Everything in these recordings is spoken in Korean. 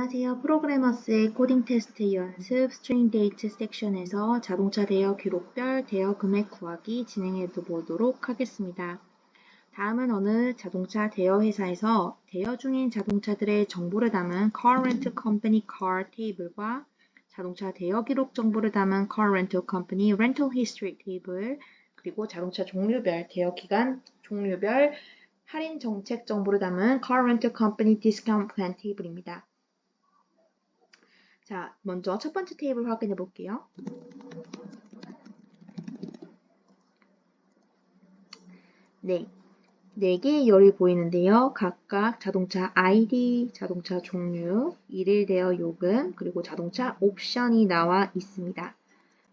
안녕하세요. 프로그래머스의 코딩 테스트 연습 스트링 데이트 섹션에서 자동차 대여 기록별 대여 금액 구하기 진행해 보도록 하겠습니다. 다음은 어느 자동차 대여 회사에서 대여 중인 자동차들의 정보를 담은 Car Rental Company Car 테이블과 자동차 대여 기록 정보를 담은 Car Rental Company Rental History 테이블, 그리고 자동차 종류별 대여 기간 종류별 할인 정책 정보를 담은 Car Rental Company Discount Plan 테이블입니다. 자, 먼저 첫 번째 테이블 확인해 볼게요. 네, 4개의 열이 보이는데요. 각각 자동차 ID, 자동차 종류, 일일 대여 요금, 그리고 자동차 옵션이 나와 있습니다.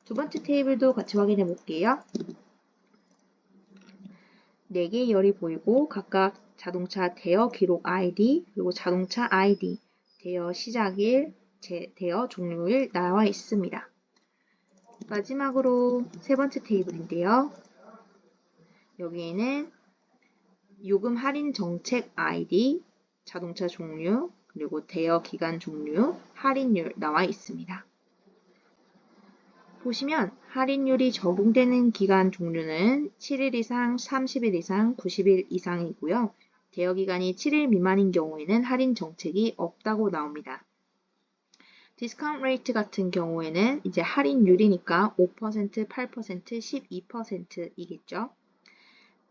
두 번째 테이블도 같이 확인해 볼게요. 4개의 열이 보이고 각각 자동차 대여 기록 ID, 그리고 자동차 ID, 대여 시작일, 대여 종료일 나와 있습니다. 마지막으로 세 번째 테이블인데요. 여기에는 요금 할인 정책 ID, 자동차 종류, 그리고 대여 기간 종류, 할인율 나와 있습니다. 보시면 할인율이 적용되는 기간 종류는 7일 이상, 30일 이상, 90일 이상이고요. 대여 기간이 7일 미만인 경우에는 할인 정책이 없다고 나옵니다. 디스카운트 레이트 같은 경우에는 이제 할인율이니까 5%, 8%, 12%이겠죠.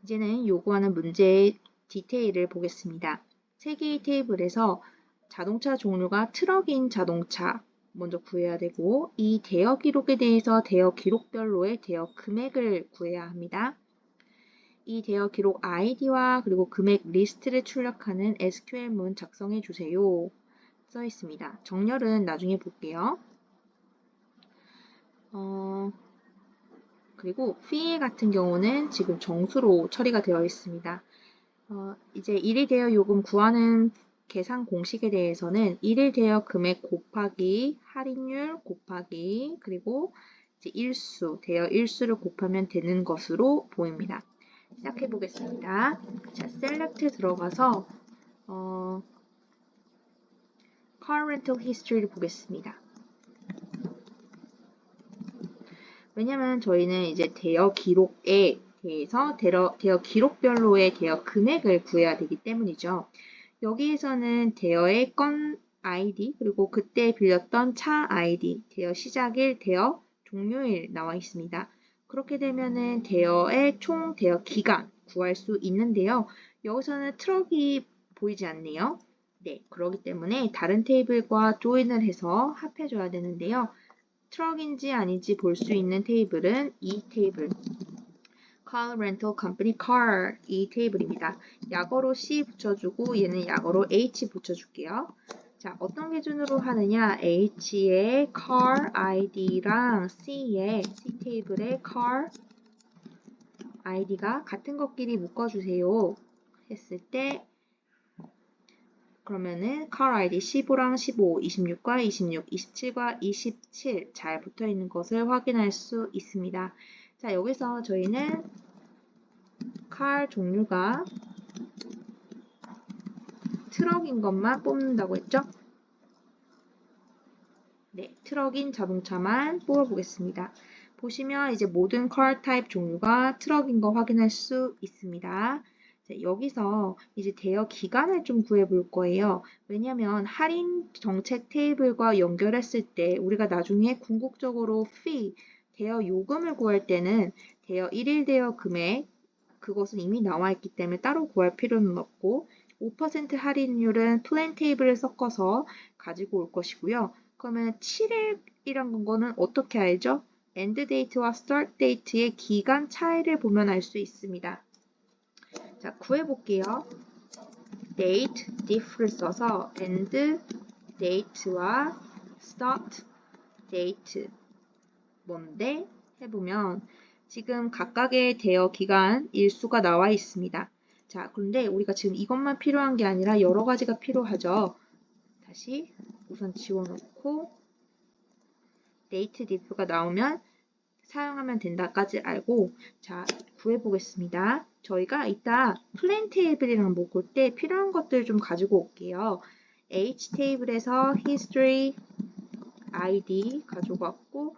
이제는 요구하는 문제의 디테일을 보겠습니다. 3개의 테이블에서 자동차 종류가 트럭인 자동차 먼저 구해야 되고, 이 대여 기록에 대해서 대여 기록별로의 대여 금액을 구해야 합니다. 이 대여 기록 아이디와 그리고 금액 리스트를 출력하는 SQL문 작성해 주세요. 써 있습니다. 정렬은 나중에 볼게요. 그리고 fee 같은 경우는 지금 정수로 처리가 되어 있습니다. 이제 일일 대여 요금 구하는 계산 공식에 대해서는 일일 대여 금액 곱하기 할인율 곱하기 그리고 이제 일수, 대여 일수를 곱하면 되는 것으로 보입니다. 시작해 보겠습니다. 자, select 들어가서 Car Rental History를 보겠습니다. 왜냐면 저희는 이제 대여 기록에 대해서 대여 기록별로의 대여 금액을 구해야 되기 때문이죠. 여기에서는 대여의 건 아이디 그리고 그때 빌렸던 차 아이디, 대여 시작일, 대여 종료일 나와 있습니다. 그렇게 되면은 대여의 총 대여 기간 구할 수 있는데요. 여기서는 트럭이 보이지 않네요. 네, 그렇기 때문에 다른 테이블과 조인을 해서 합해줘야 되는데요. 트럭인지 아닌지 볼 수 있는 테이블은 이 테이블, Car Rental Company Car 이 테이블입니다. 약어로 C 붙여주고 얘는 약어로 H 붙여줄게요. 자, 어떤 기준으로 하느냐? H의 Car ID랑 C의 C 테이블의 Car ID가 같은 것끼리 묶어주세요. 했을 때 그러면은 car ID 15랑 15, 26과 26, 27과 27 잘 붙어 있는 것을 확인할 수 있습니다. 자, 여기서 저희는 car 종류가 트럭인 것만 뽑는다고 했죠? 네, 트럭인 자동차만 뽑아보겠습니다. 보시면 이제 모든 car 타입 종류가 트럭인 거 확인할 수 있습니다. 자, 여기서 이제 대여 기간을 좀 구해볼 거예요. 왜냐면 할인 정책 테이블과 연결했을 때 우리가 나중에 궁극적으로 fee, 대여 요금을 구할 때는 대여 1일 대여 금액, 그것은 이미 나와 있기 때문에 따로 구할 필요는 없고 5% 할인율은 플랜 테이블을 섞어서 가지고 올 것이고요. 그러면 7일이란 거는 어떻게 알죠? end date와 start date의 기간 차이를 보면 알 수 있습니다. 자, 구해볼게요. date, diff를 써서 end date와 start date 뭔데? 해보면 지금 각각의 대여 기간 일수가 나와 있습니다. 자, 그런데 우리가 지금 이것만 필요한 게 아니라 여러 가지가 필요하죠. 다시 우선 지워놓고 date diff가 나오면 사용하면 된다까지 알고 자, 구해보겠습니다. 저희가 이따 플랜 테이블이랑 묶을 때 필요한 것들 좀 가지고 올게요. H 테이블에서 history ID 가져갔고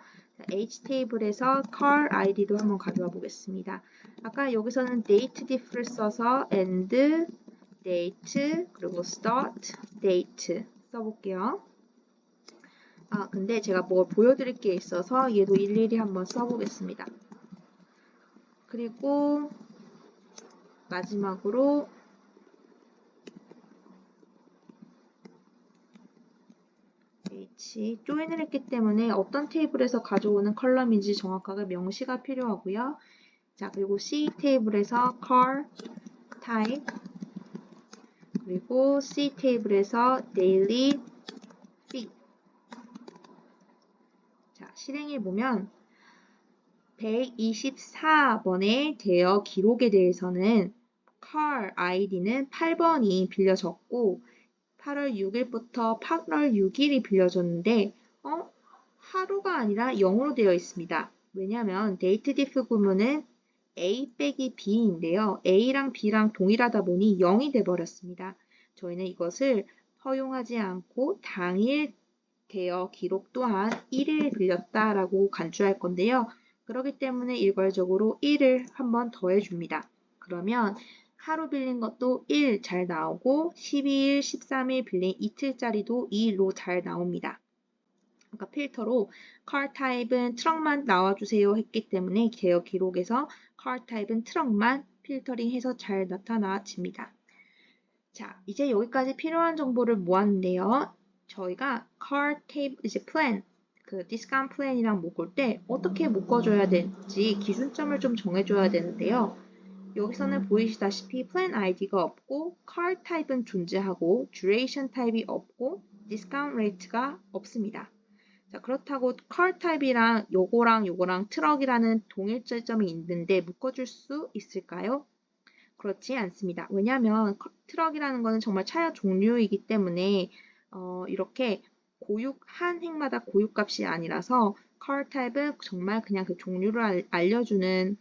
H 테이블에서 car ID도 한번 가져와 보겠습니다. 아까 여기서는 date diff를 써서 end date 그리고 start date 써볼게요. 근데 제가 뭘 보여드릴 게 있어서 얘도 일일이 한번 써보겠습니다. 그리고 마지막으로 H 조인을 했기 때문에 어떤 테이블에서 가져오는 컬럼인지 정확하게 명시가 필요하고요. 자, 그리고 C 테이블에서 car type 그리고 C 테이블에서 daily fee. 자, 실행해 보면 124번의 대여 기록에 대해서는 car ID는 8번이 빌려졌고 8월 6일부터 8월 6일이 빌려졌는데 하루가 아니라 0으로 되어 있습니다. 왜냐하면 date diff 구문은 A 빼기 B인데요. A랑 B랑 동일하다 보니 0이 돼버렸습니다. 저희는 이것을 허용하지 않고 당일 대여 기록 또한 1일 빌렸다라고 간주할 건데요. 그렇기 때문에 일괄적으로 1을 한번 더해줍니다. 그러면 하루 빌린 것도 1 잘 나오고 12일, 13일 빌린 이틀짜리도 2일로 잘 나옵니다. 그러니까 필터로 car type은 트럭만 나와주세요 했기 때문에 대여 기록에서 car type은 트럭만 필터링해서 잘 나타나집니다. 자, 이제 여기까지 필요한 정보를 모았는데요. 저희가 car type 이제 plan 그 디스카운트 플랜이랑 묶을 때 어떻게 묶어줘야 될지 기준점을 좀 정해줘야 되는데요. 여기서는 보이시다시피 plan ID가 없고 car type은 존재하고 duration 타입이 없고 discount rate가 없습니다. 자, 그렇다고 car type이랑 요거랑 트럭이라는 동일점이 있는데 묶어줄 수 있을까요? 그렇지 않습니다. 왜냐하면 트럭이라는 거는 정말 차량 종류이기 때문에 이렇게 한 행마다 고유값이 아니라서 car type은 정말 그냥 그 종류를 알려주는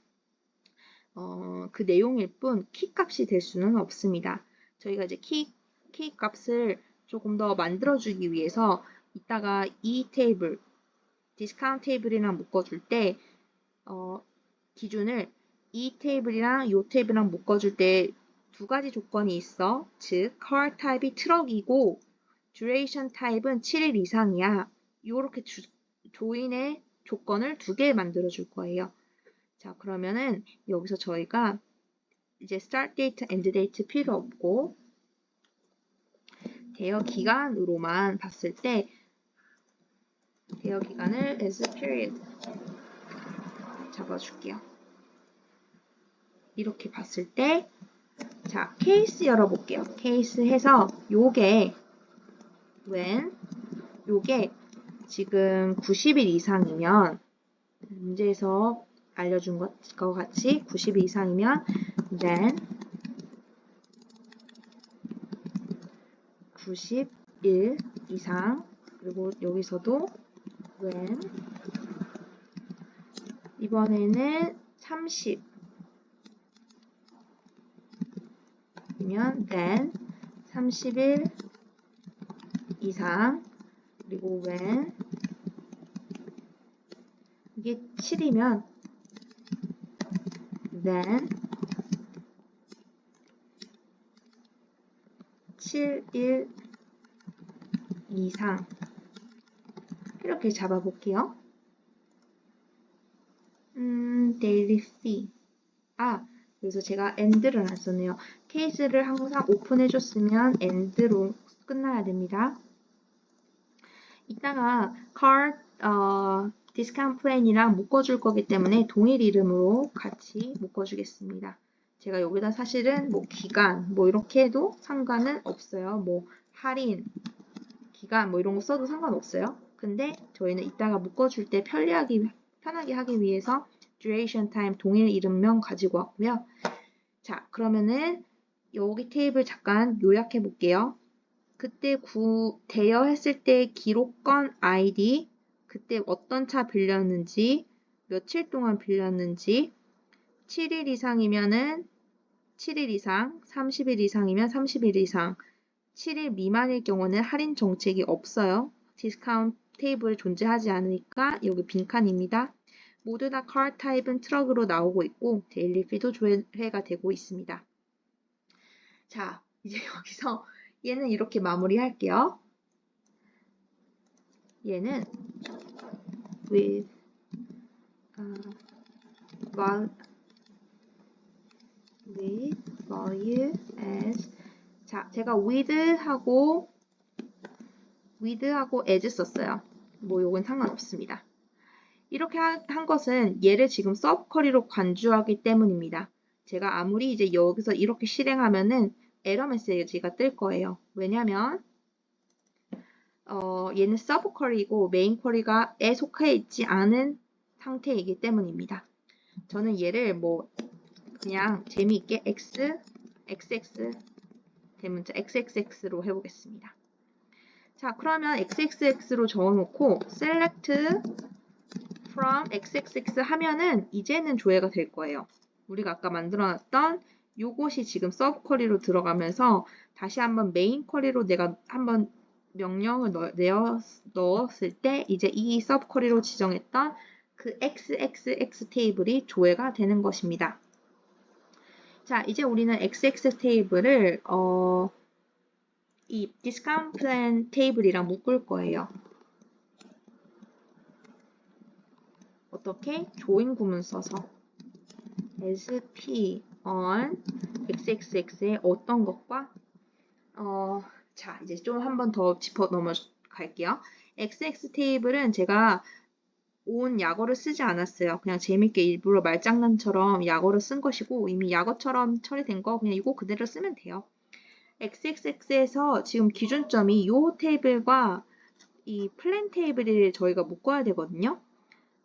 그 내용일 뿐 키 값이 될 수는 없습니다. 저희가 이제 키 값을 조금 더 만들어주기 위해서 이따가 이 테이블, 디스카운트 테이블이랑 묶어줄 때 기준을 이 테이블이랑 이 테이블이랑 묶어줄 때 두 가지 조건이 있어. 즉, car 타입이 트럭이고 duration 타입은 7일 이상이야. 이렇게 조인의 조건을 두 개 만들어 줄 거예요. 자, 그러면은 여기서 저희가 이제 start date, end date 필요 없고 대여 기간으로만 봤을 때 대여 기간을 as period 잡아줄게요. 이렇게 봤을 때 자, 케이스 열어볼게요. 케이스 해서 요게 when 요게 지금 90일 이상이면 문제에서 알려준 것과 같이 90일 이상이면 then 90일 이상 그리고 여기서도 when 이번에는 30이면 then 30일 이상 그리고 when 이게 7이면 then 7일 이상 이렇게 잡아볼게요. daily fee 그래서 제가 end를 안 썼네요. 케이스를 항상 오픈해줬으면 end로 끝나야 됩니다. 이따가 car discount plan이랑 묶어줄 거기 때문에 동일 이름으로 같이 묶어주겠습니다. 제가 여기다 사실은 뭐 기간 뭐 이렇게 해도 상관은 없어요. 뭐 할인 기간 뭐 이런 거 써도 상관없어요. 근데 저희는 이따가 묶어줄 때 편하게 하기 위해서 duration time 동일 이름명 가지고 왔고요. 자, 그러면은 여기 테이블 잠깐 요약해 볼게요. 그때 대여했을 때 기록건 아이디, 그때 어떤 차 빌렸는지, 며칠 동안 빌렸는지, 7일 이상이면은 7일 이상, 30일 이상이면 30일 이상, 7일 미만일 경우는 할인 정책이 없어요. 디스카운트 테이블 존재하지 않으니까 여기 빈칸입니다. 모두 다 car 타입은 트럭으로 나오고 있고 데일리 피도 조회가 되고 있습니다. 자, 이제 여기서 얘는 이렇게 마무리할게요. 얘는 with value as 자, 제가 with하고 as 썼어요. 뭐 요건 상관없습니다. 이렇게 한 것은 얘를 지금 서브쿼리로 간주하기 때문입니다. 제가 아무리 이제 여기서 이렇게 실행하면은 에러 메시지가 뜰 거예요. 왜냐면 얘는 서브쿼리고 메인 쿼리가에 속해 있지 않은 상태이기 때문입니다. 저는 얘를 뭐 그냥 재미있게 xx 대문자 xxx로 해보겠습니다. 자, 그러면 xxx로 적어놓고 select from xxx 하면은 이제는 조회가 될 거예요. 우리가 아까 만들어놨던 요것이 지금 서브 쿼리로 들어가면서 다시 한번 메인 쿼리로 내가 한번 명령을 넣었을 때 이제 이 서브 쿼리로 지정했던 그 xxx 테이블이 조회가 되는 것입니다. 자, 이제 우리는 xx 테이블을 이 디스카운트 플랜 테이블이랑 묶을 거예요. 어떻게? 조인 구문 써서 sp on xxx의 어떤 것과 자, 이제 좀 한 번 더 짚어 넘어갈게요. xx 테이블은 제가 온 약어를 쓰지 않았어요. 그냥 재밌게 일부러 말장난처럼 약어를 쓴 것이고 이미 약어처럼 처리된 거 그냥 이거 그대로 쓰면 돼요. xxx에서 지금 기준점이 이 테이블과 이 플랜 테이블을 저희가 묶어야 되거든요.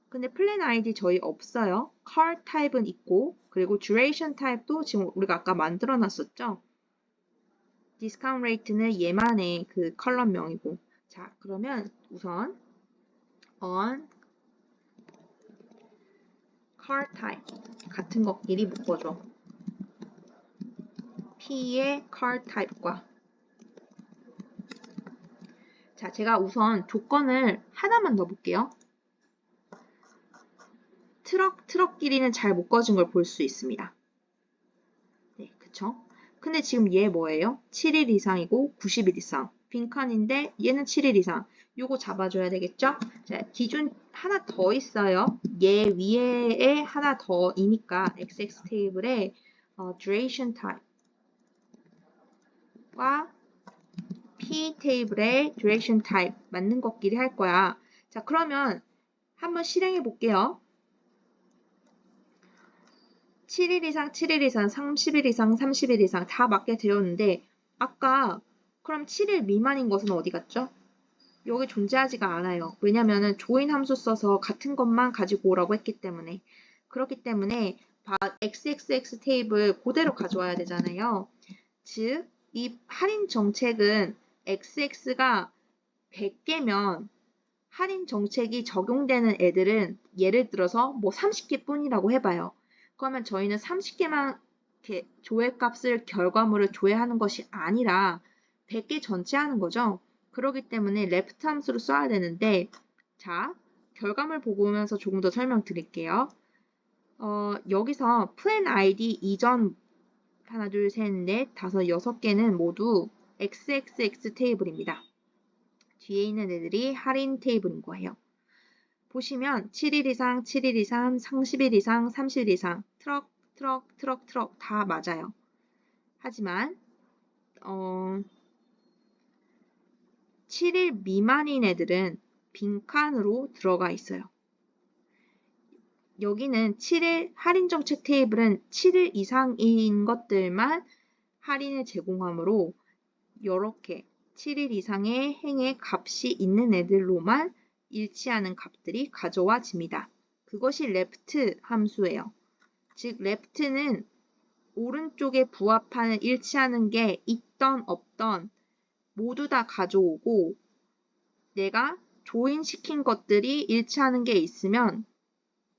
근데 플랜 아이디 저희 없어요. car 타입은 있고 그리고 duration 타입도 지금 우리가 아까 만들어 놨었죠. 디스카운트 레이트는 얘만의 그 컬럼명이고 자 그러면 우선 on car type 같은 것끼리 묶어줘. P의 car type과 자 제가 우선 조건을 하나만 넣어볼게요. 트럭끼리는 잘 묶어진 걸 볼 수 있습니다. 네, 그쵸? 근데 지금 얘 뭐예요? 7일 이상이고 90일 이상. 빈칸인데 얘는 7일 이상. 요거 잡아줘야 되겠죠? 자, 기준 하나 더 있어요. 얘 위에 하나 더이니까 XX 테이블에 duration type과 P 테이블의 duration type 맞는 것끼리 할 거야. 자, 그러면 한번 실행해 볼게요. 7일 이상, 7일 이상, 30일 이상, 30일 이상 다 맞게 되었는데 아까 그럼 7일 미만인 것은 어디 갔죠? 여기 존재하지가 않아요. 왜냐면은 조인 함수 써서 같은 것만 가지고 오라고 했기 때문에 그렇기 때문에 xxx 테이블 그대로 가져와야 되잖아요. 즉, 이 할인 정책은 xx가 100개면 할인 정책이 적용되는 애들은 예를 들어서 뭐 30개 뿐이라고 해봐요. 그러면 저희는 30개만 이렇게 조회값을 결과물을 조회하는 것이 아니라 100개 전체 하는 거죠. 그렇기 때문에 left 함수를 써야 되는데 자 결과물 보고 오면서 조금 더 설명드릴게요. 여기서 plan id 이전 하나 둘 셋 넷 다섯 여섯 개는 모두 xxx 테이블입니다. 뒤에 있는 애들이 할인 테이블인 거예요. 보시면 7일 이상, 7일 이상, 30일 이상, 30일 이상, 트럭 다 맞아요. 하지만 7일 미만인 애들은 빈칸으로 들어가 있어요. 여기는 7일 할인 정책 테이블은 7일 이상인 것들만 할인을 제공하므로 이렇게 7일 이상의 행의 값이 있는 애들로만 일치하는 값들이 가져와집니다. 그것이 left 함수예요. 즉 left는 오른쪽에 부합하는 일치하는 게 있던 없던 모두 다 가져오고 내가 조인시킨 것들이 일치하는 게 있으면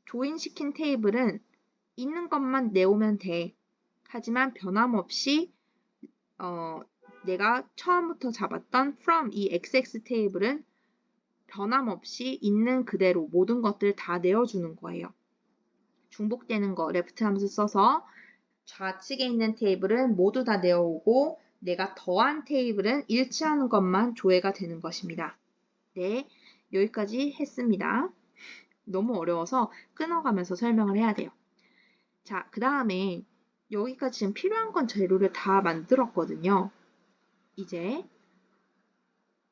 조인시킨 테이블은 있는 것만 내오면 돼. 하지만 변함없이 내가 처음부터 잡았던 from 이 XX 테이블은 변함없이 있는 그대로 모든 것들을 다 내어주는 거예요. 중복되는 거 레프트 함수 써서 좌측에 있는 테이블은 모두 다 내어오고 내가 더한 테이블은 일치하는 것만 조회가 되는 것입니다. 네, 여기까지 했습니다. 너무 어려워서 끊어가면서 설명을 해야 돼요. 자, 그 다음에 여기까지 지금 필요한 건 재료를 다 만들었거든요. 이제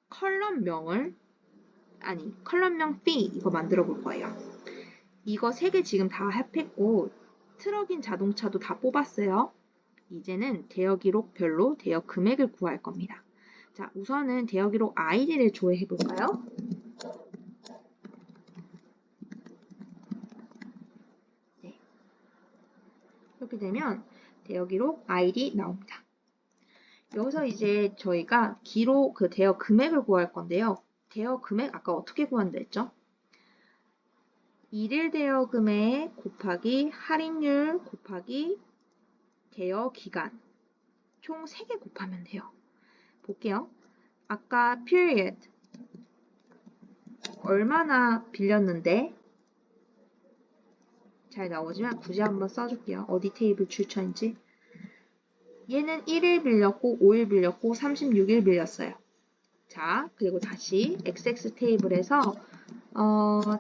컬럼명 fee 이거 만들어 볼 거예요. 이거 3개 지금 다 합했고 트럭인 자동차도 다 뽑았어요. 이제는 대여 기록별로 대여 금액을 구할 겁니다. 자, 우선은 대여 기록 아이디를 조회해 볼까요? 네. 이렇게 되면 대여 기록 아이디 나옵니다. 여기서 이제 저희가 기록 그 대여 금액을 구할 건데요. 대여 금액 아까 어떻게 구한다 했죠? 1일 대여 금액 곱하기 할인율 곱하기 대여 기간 총 3개 곱하면 돼요. 볼게요. 아까 period 얼마나 빌렸는데 잘 나오지만 굳이 한번 써줄게요. 어디 테이블 출처인지. 얘는 1일 빌렸고 5일 빌렸고 36일 빌렸어요. 자, 그리고 다시 XX 테이블에서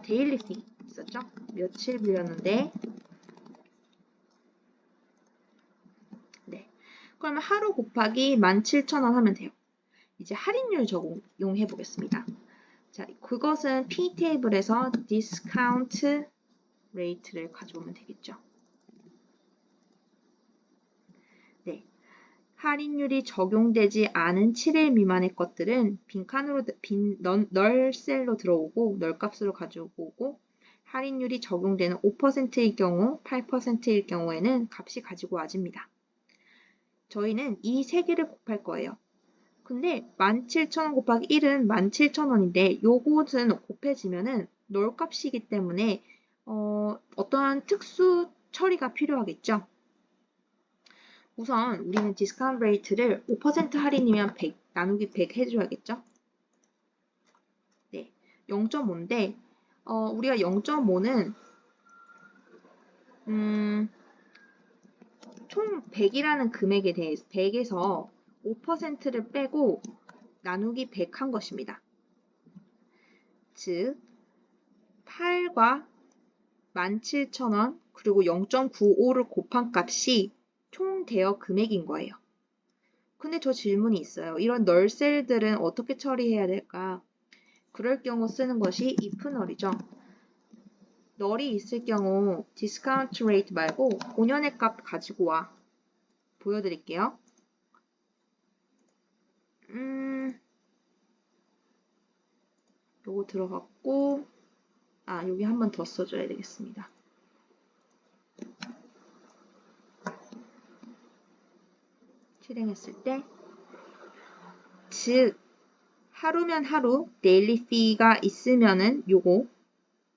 데일리 피 있었죠? 며칠 빌렸는데 네. 그러면 하루 곱하기 17,000원 하면 돼요. 이제 할인율 적용해 보겠습니다. 자, 그것은 P 테이블에서 디스카운트 레이트를 가져오면 되겠죠. 네. 할인율이 적용되지 않은 7일 미만의 것들은 널 셀로 들어오고 널 값으로 가져오고 할인율이 적용되는 5%일 경우, 8%일 경우에는 값이 가지고 와집니다. 저희는 이 3개를 곱할 거예요. 근데 17,000원 곱하기 1은 17,000원인데 요것은 곱해지면은 널 값이기 때문에 어떠한 특수 처리가 필요하겠죠. 우선 우리는 디스카운트 레이트를 5% 할인이면 100 나누기 100 해줘야겠죠. 네, 0.5인데 우리가 0.5는 총 100이라는 금액에 대해서 100에서 5%를 빼고 나누기 100 한 것입니다. 즉 8과 17,000원 그리고 0.95를 곱한 값이 총 대여 금액인 거예요. 근데 저 질문이 있어요. 이런 널셀들은 어떻게 처리해야 될까? 그럴 경우 쓰는 것이 if 널이죠. 널이 있을 경우 디스카운트 레이트 말고 본연의 값 가지고 와. 보여드릴게요. 요거 들어갔고 여기 한 번 더 써줘야 되겠습니다. 실행했을 때 즉 하루면 하루 데일리 피가 있으면은 요거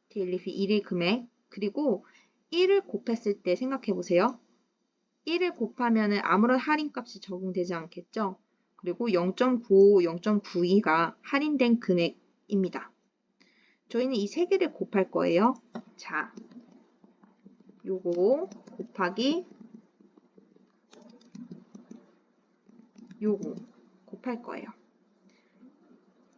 데일리 피 1일 금액 그리고 1을 곱했을 때 생각해 보세요. 1을 곱하면은 아무런 할인값이 적용되지 않겠죠. 그리고 0.95, 0.92가 할인된 금액입니다. 저희는 이 3개를 곱할 거예요. 자, 요거 곱하기 요거 곱할 거예요.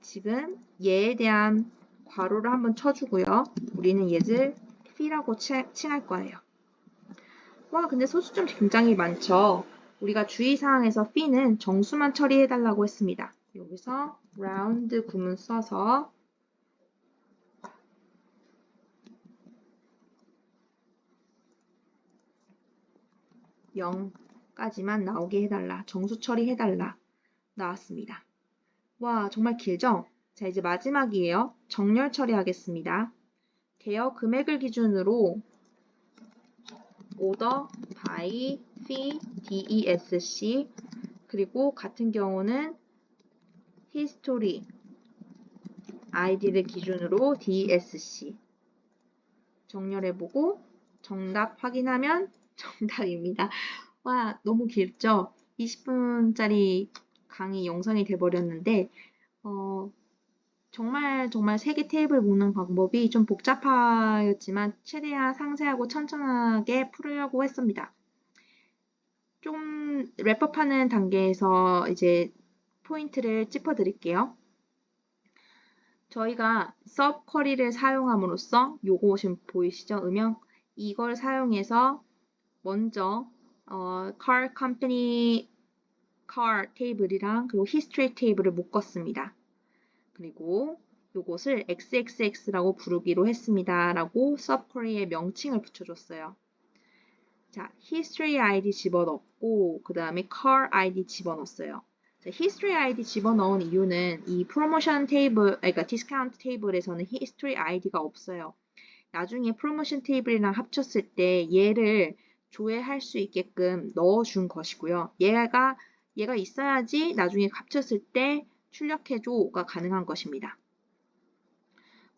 지금 얘에 대한 괄호를 한번 쳐주고요. 우리는 얘를 fee라고 칭할 거예요. 와, 근데 소수점 굉장히 많죠. 우리가 주의사항에서 fee는 정수만 처리해달라고 했습니다. 여기서 round 구문 써서 (0까지만) 나오게 해달라. 정수 처리해달라. 나왔습니다. 와, 정말 길죠? 자, 이제 마지막이에요. 정렬 처리하겠습니다. 대여 금액을 기준으로 order by fee DESC 그리고 같은 경우는 history id를 기준으로 DSC 정렬해보고 정답 확인하면 정답입니다. 와, 너무 길죠? 20분짜리 강의 영상이 돼버렸는데 정말 3개 테이블 묶는 방법이 좀 복잡하였지만 최대한 상세하고 천천하게 풀으려고 했습니다. 좀 랩업하는 단계에서 이제 포인트를 짚어드릴게요. 저희가 서브쿼리를 사용함으로써 요거 지금 보이시죠? 음영 이걸 사용해서 먼저 car company car 테이블이랑 그리고 history 테이블을 묶었습니다. 그리고 요것을 XXX라고 부르기로 했습니다. 라고 서브쿼리의 명칭을 붙여줬어요. 자, history ID 집어넣고 그 다음에 car ID 집어넣었어요. 자, history ID 집어넣은 이유는 이 프로모션 테이블, 그러니까 디스카운트 테이블에서는 history ID가 없어요. 나중에 프로모션 테이블이랑 합쳤을 때 얘를 조회할 수 있게끔 넣어준 것이고요. 얘가 있어야지 나중에 합쳤을 때 출력해줘가 가능한 것입니다.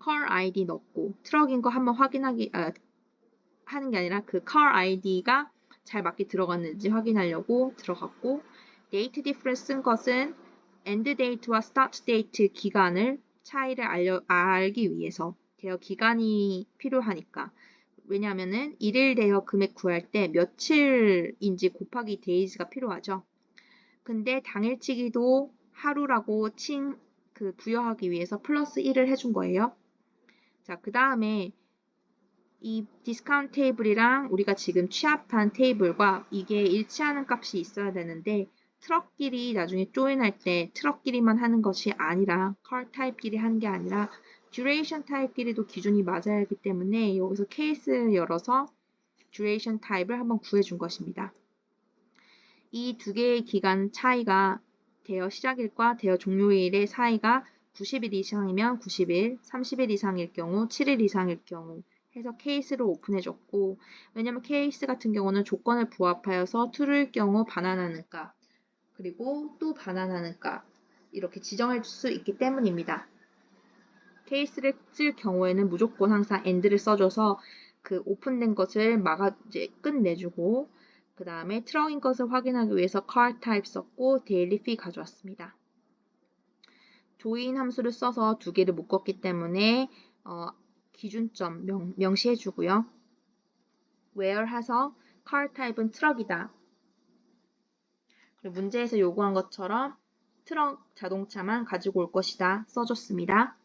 car ID 넣고 트럭인 거 한번 확인하기 하는 게 아니라 그 car ID가 잘 맞게 들어갔는지 확인하려고 들어갔고 date difference 쓴 것은 end date와 start date 기간을 차이를 알기 위해서 대여 기간이 필요하니까 왜냐하면은 일일 대여 금액 구할 때 며칠인지 곱하기 days가 필요하죠. 근데 당일치기도 하루라고 부여하기 위해서 플러스 1을 해준 거예요. 자, 그 다음에 이 디스카운트 테이블이랑 우리가 지금 취합한 테이블과 이게 일치하는 값이 있어야 되는데 트럭끼리 나중에 조인할 때 트럭끼리만 하는 것이 아니라 car 타입끼리 하는 게 아니라 duration 타입끼리도 기준이 맞아야 하기 때문에 여기서 케이스를 열어서 duration 타입을 한번 구해준 것입니다. 이 두 개의 기간 차이가 대여 시작일과 대여 종료일의 사이가 90일 이상이면 90일, 30일 이상일 경우, 7일 이상일 경우 해서 케이스를 오픈해줬고 왜냐면 케이스 같은 경우는 조건을 부합하여서 true일 경우 반환하는 값 그리고 또 반환하는 값 이렇게 지정할 수 있기 때문입니다. 케이스를 쓸 경우에는 무조건 항상 end를 써줘서 그 오픈된 것을 이제 끝내주고 그 다음에 트럭인 것을 확인하기 위해서 car type 썼고 daily fee 가져왔습니다. 조인 함수를 써서 두 개를 묶었기 때문에 기준점 명시해주고요. where 해서 car type은 트럭이다. 그리고 문제에서 요구한 것처럼 트럭 자동차만 가지고 올 것이다 써줬습니다.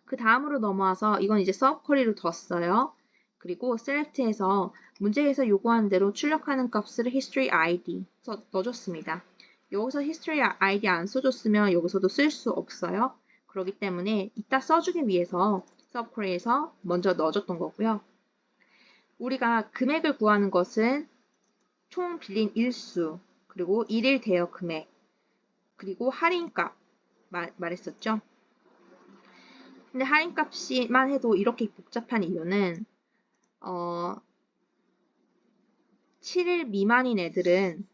그 다음으로 넘어와서 이건 이제 서브쿼리로 뒀어요. 그리고 select에서 문제에서 요구하는 대로 출력하는 값을 history ID 넣어줬습니다. 여기서 history ID 안 써줬으면 여기서도 쓸 수 없어요. 그렇기 때문에 이따 써주기 위해서 서브쿼리에서 먼저 넣어줬던 거고요. 우리가 금액을 구하는 것은 총 빌린 일수, 그리고 일일 대여 금액, 그리고 할인값 말했었죠. 근데 할인값만 해도 이렇게 복잡한 이유는 7일 미만인 애들은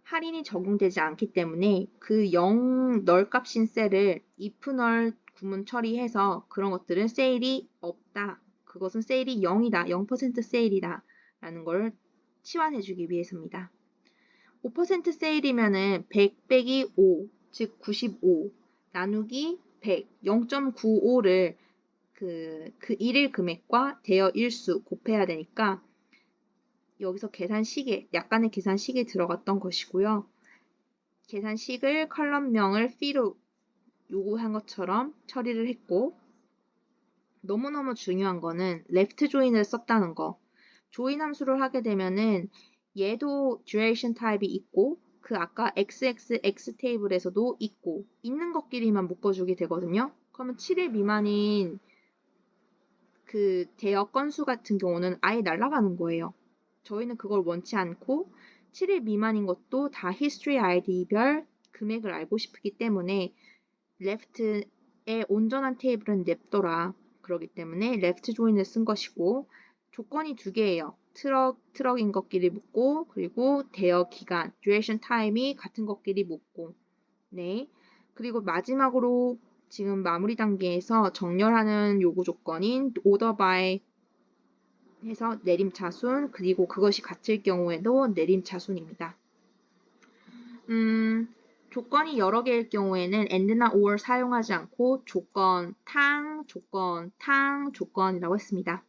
할인이 적용되지 않기 때문에 그 0 널값인 셀을 if 널 구문 처리해서 그런 것들은 세일이 없다. 그것은 세일이 0이다. 0% 세일이다. 라는 걸 치환해주기 위해서입니다. 5% 세일이면은 100 빼기 5, 즉 95 나누기 100, 0.95를 그 일일 금액과 대여 일수 곱해야 되니까 여기서 약간의 계산식이 들어갔던 것이고요. 계산식을 컬럼명을 fee로 요구한 것처럼 처리를 했고 너무너무 중요한 거는 left join을 썼다는 거. 조인 함수를 하게 되면은 얘도 duration 타입이 있고 그 아까 XXX 테이블에서도 있고 있는 것끼리만 묶어주게 되거든요. 그러면 7일 미만인 그 대여 건수 같은 경우는 아예 날아가는 거예요. 저희는 그걸 원치 않고 7일 미만인 것도 다 history ID별 금액을 알고 싶기 때문에 left의 온전한 테이블은 냅둬라. 그러기 때문에 left join을 쓴 것이고 조건이 두 개예요. 트럭인 것끼리 묶고 그리고 대여 기간, duration time이 같은 것끼리 묶고 네. 그리고 마지막으로 지금 마무리 단계에서 정렬하는 요구 조건인 order by 해서 내림차순 그리고 그것이 같을 경우에도 내림차순입니다. 조건이 여러 개일 경우에는 and나 or 사용하지 않고 조건이라고 했습니다.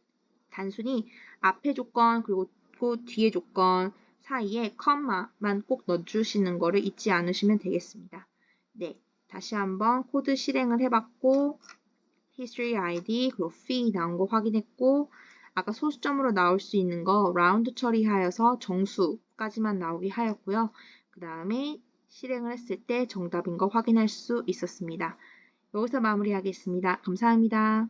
단순히 앞에 조건 그리고 그 뒤에 조건 사이에 컴마만 꼭 넣어주시는 거를 잊지 않으시면 되겠습니다. 네, 다시 한번 코드 실행을 해봤고 history ID 그리고 fee 나온 거 확인했고 아까 소수점으로 나올 수 있는 거 라운드 처리하여서 정수까지만 나오게 하였고요. 그 다음에 실행을 했을 때 정답인 거 확인할 수 있었습니다. 여기서 마무리하겠습니다. 감사합니다.